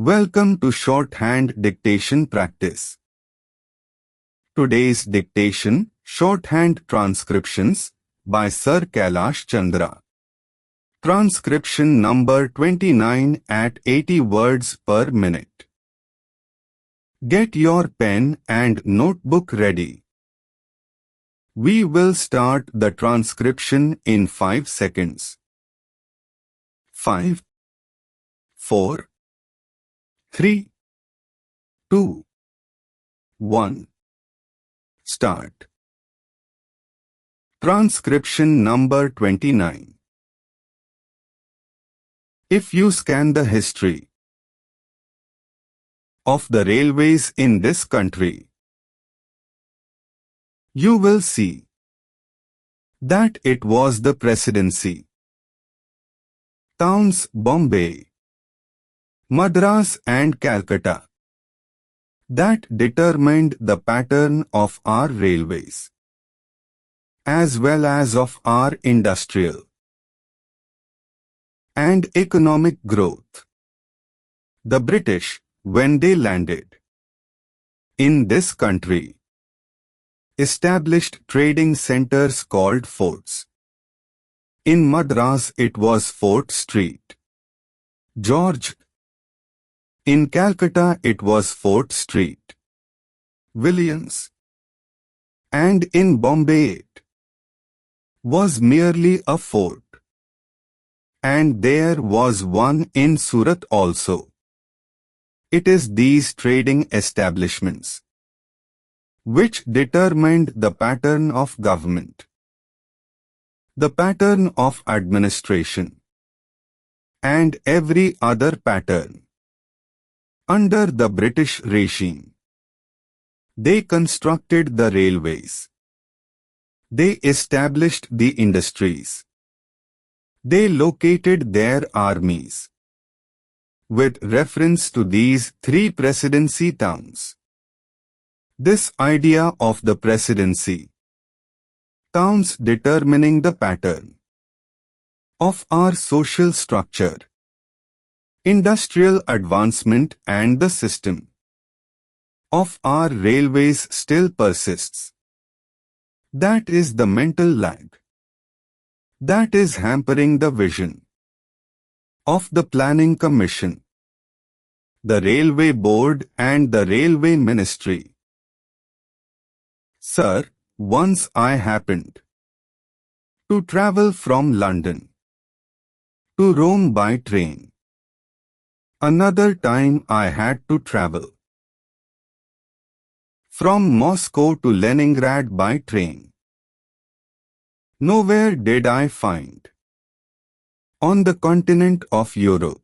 Welcome to Shorthand Dictation Practice. Today's dictation, Shorthand Transcriptions, by Sir Kailash Chandra. Transcription number 29 at 80 words per minute. Get your pen and notebook ready. We will start the transcription in 5 seconds. 5, 4, 3, 2, 1. Start. Transcription number 29. If you scan the history of the railways in this country, you will see that it was the presidency, towns Bombay, Madras and Calcutta, that determined the pattern of our railways, as well as of our industrial and economic growth. The British, when they landed in this country, established trading centers called forts. In Madras it was Fort Street, George. In Calcutta it was Fort Street, Williams. And in Bombay it was merely a fort. And there was one in Surat also. It is these trading establishments which determined the pattern of government, the pattern of administration, and every other pattern under the British regime. They constructed the railways. They established the industries. They located their armies. With reference to these 3 presidency towns, this idea of the presidency, towns determining the pattern of our social structure, industrial advancement and the system of our railways still persists. That is the mental lag that is hampering the vision of the Planning Commission, the Railway Board and the Railway Ministry. Sir, once I happened to travel from London to Rome by train. Another time I had to travel from Moscow to Leningrad by train. Nowhere did I find on the continent of Europe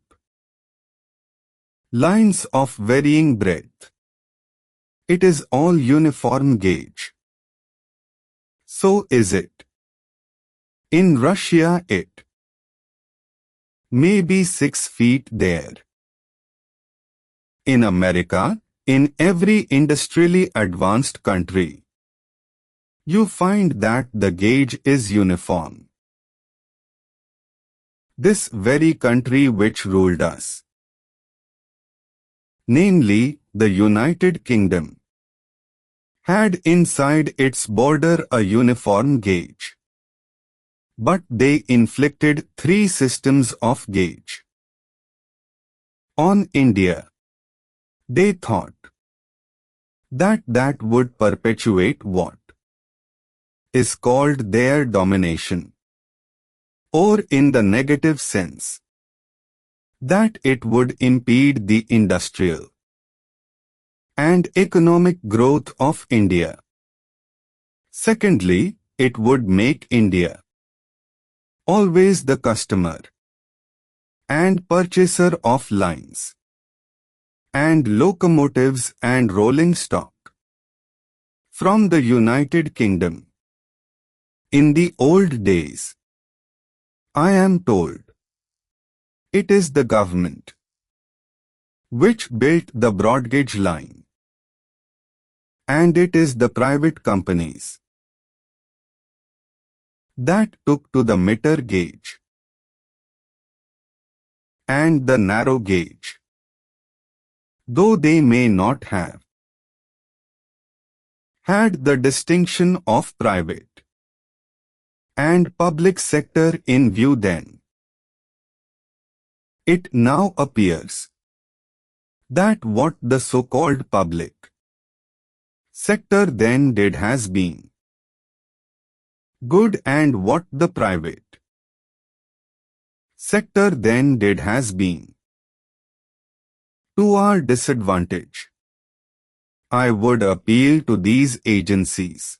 lines of varying breadth. It is all uniform gauge. So is it. In Russia it may be 6 feet there. In America, in every industrially advanced country, you find that the gauge is uniform. This very country which ruled us, namely the United Kingdom, had inside its border a uniform gauge. But they inflicted 3 systems of gauge on India. They thought that would perpetuate what is called their domination, or in the negative sense, that it would impede the industrial and economic growth of India. Secondly, it would make India always the customer and purchaser of lines and locomotives and rolling stock from the United Kingdom. In the old days, I am told, it is the government which built the broad gauge line, and it is the private companies that took to the meter gauge and the narrow gauge. though they may not have had the distinction of private and public sector in view then. It now appears that what the so-called public sector then did has been good and what the private sector then did has been to our disadvantage. I would appeal to these agencies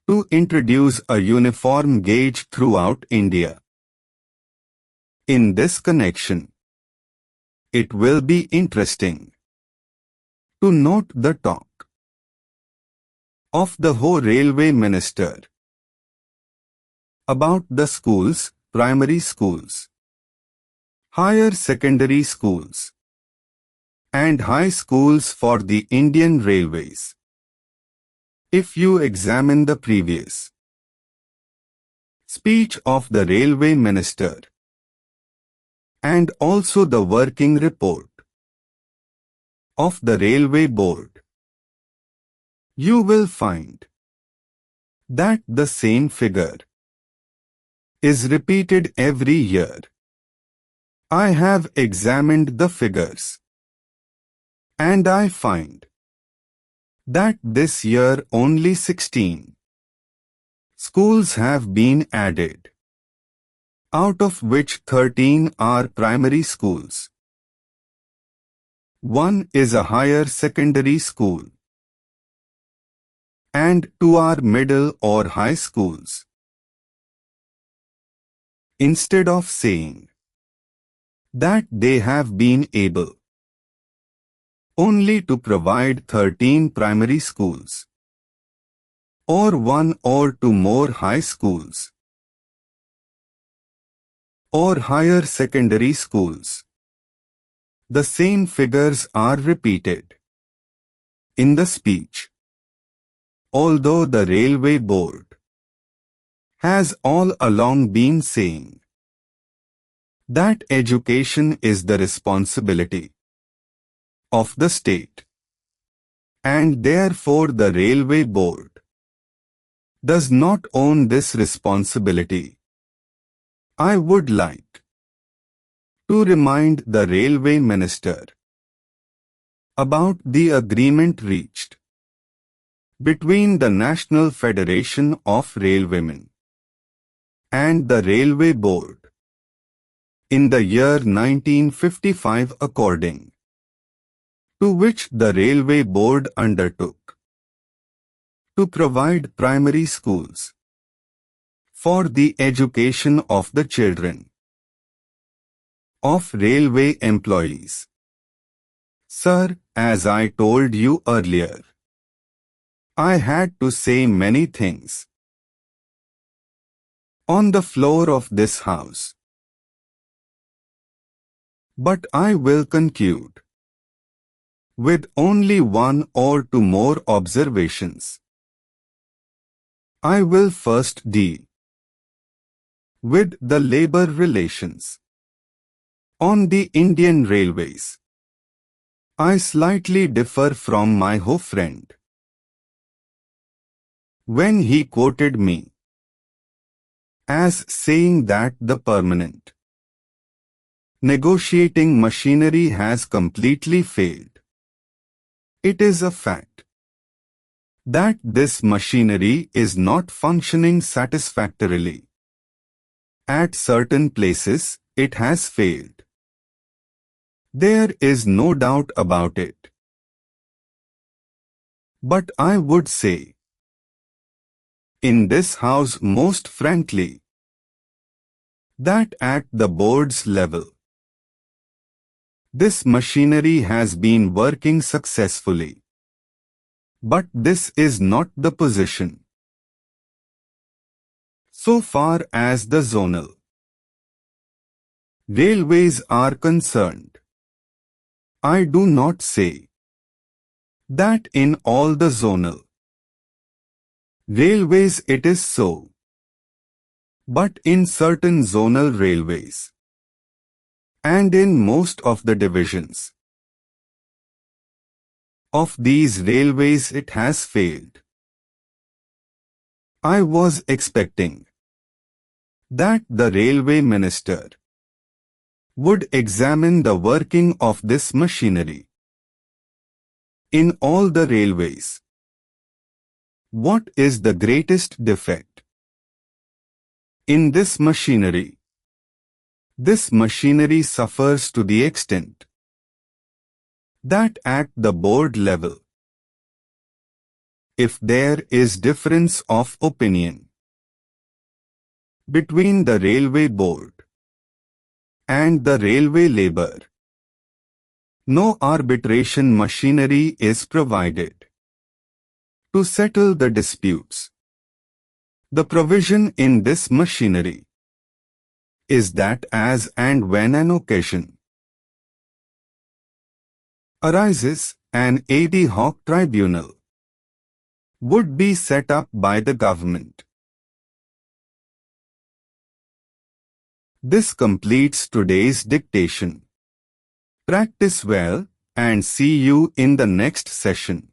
to introduce a uniform gauge throughout India. In this connection, it will be interesting to note the talk of the Ho Railway Minister about the schools, primary schools, higher secondary schools, and high schools for the Indian Railways. If you examine the previous speech of the Railway Minister and also the working report of the Railway Board, you will find that the same figure is repeated every year. I have examined the figures and I find that this year only 16 schools have been added, out of which 13 are primary schools. One is a higher secondary school, and 2 are middle or high schools. Instead of saying that they have been able only to provide 13 primary schools, or 1 or 2 more high schools, or higher secondary schools, the same figures are repeated in the speech. Although the Railway Board has all along been saying that education is the responsibility of the state, and therefore the Railway Board does not own this responsibility, I would like to remind the Railway Minister about the agreement reached between the National Federation of Railwaymen and the Railway Board in the year 1955, according to which the Railway Board undertook to provide primary schools for the education of the children of railway employees. Sir, as I told you earlier, I had to say many things on the floor of this house, but I will conclude with only 1 or 2 more observations. I will first deal with the labor relations on the Indian Railways. I slightly differ from my Ho friend when he quoted me as saying that the permanent negotiating machinery has completely failed. It is a fact that this machinery is not functioning satisfactorily. At certain places, it has failed. There is no doubt about it. But I would say in this house most frankly that at the board's level, this machinery has been working successfully. But this is not the position so far as the zonal railways are concerned. I do not say that in all the zonal railways it is so, but in certain zonal railways and in most of the divisions, of these railways it has failed. I was expecting that the railway minister would examine the working of this machinery. In all the railways, what is the greatest defect in this machinery? This machinery suffers to the extent that at the board level, if there is difference of opinion between the railway board and the railway labor, no arbitration machinery is provided to settle the disputes. The provision in this machinery is that as and when an occasion arises, an ad hoc tribunal would be set up by the government. This completes today's dictation. Practice well and see you in the next session.